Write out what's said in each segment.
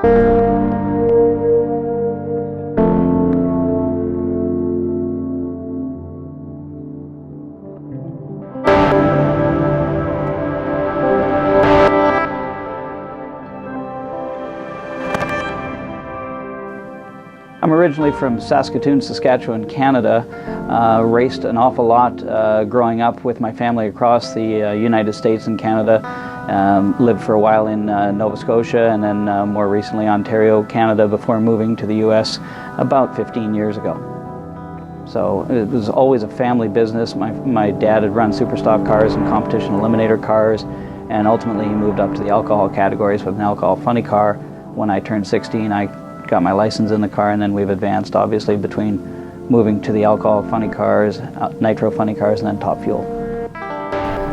I'm originally from Saskatoon, Saskatchewan, Canada. Raced an awful lot growing up with my family across the United States and Canada. Lived for a while in Nova Scotia and then more recently Ontario, Canada, before moving to the US about 15 years ago. So it was always a family business. My dad had run super stock cars and competition eliminator cars, and ultimately he moved up to the alcohol categories with an alcohol funny car. When I turned 16, I got my license in the car, and then we've advanced obviously between moving to the alcohol funny cars, nitro funny cars, and then top fuel.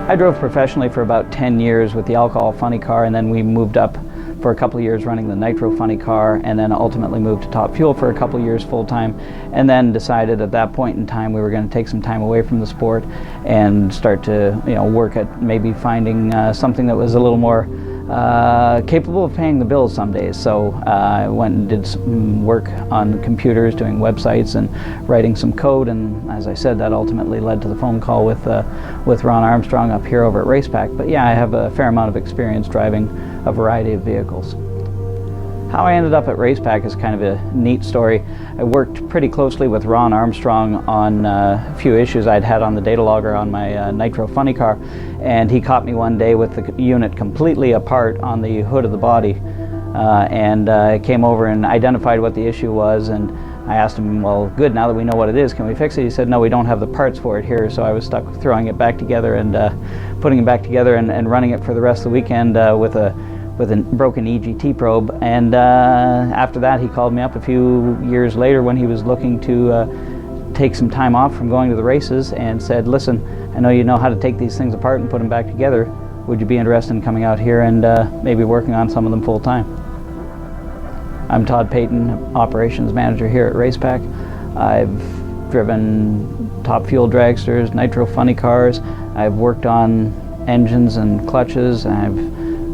I drove professionally for about 10 years with the alcohol funny car, and then we moved up for a couple of years running the nitro funny car, and then ultimately moved to top fuel for a couple of years full time, and then decided at that point in time we were going to take some time away from the sport and start to work at maybe finding something that was a little more capable of paying the bills some days. So I went and did some work on computers, doing websites and writing some code, and as I said, that ultimately led to the phone call with Ron Armstrong up here over at Racepak. But yeah, I have a fair amount of experience driving a variety of vehicles. How I ended up at Racepak is kind of a neat story. I worked pretty closely with Ron Armstrong on a few issues I'd had on the data logger on my nitro funny car, and he caught me one day with the unit completely apart on the hood of the body, and came over and identified what the issue was, and I asked him, well, good, now that we know what it is, can we fix it? He said, no, we don't have the parts for it here. So I was stuck throwing it back together and putting it back together and running it for the rest of the weekend with a broken EGT probe. And after that, he called me up a few years later when he was looking to take some time off from going to the races and said, listen, I know you know how to take these things apart and put them back together. Would you be interested in coming out here and maybe working on some of them full time? I'm Todd Paton, Operations Manager here at Racepak. I've driven top fuel dragsters, nitro funny cars. I've worked on engines and clutches. I've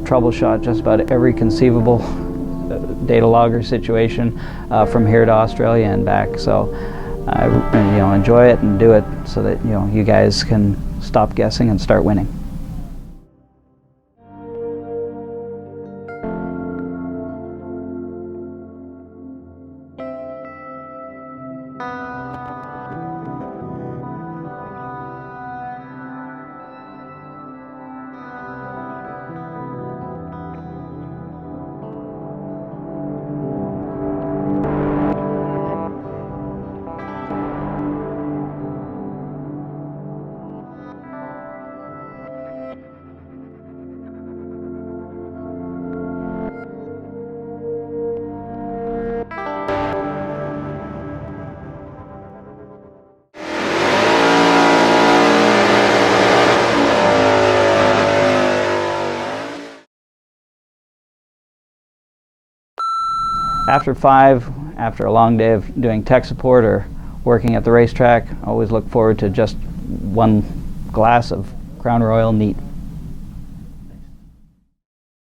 troubleshot just about every conceivable data logger situation from here to Australia and back. So I enjoy it and do it so that you guys can stop guessing and start winning. After a long day of doing tech support or working at the racetrack, I always look forward to just one glass of Crown Royal neat.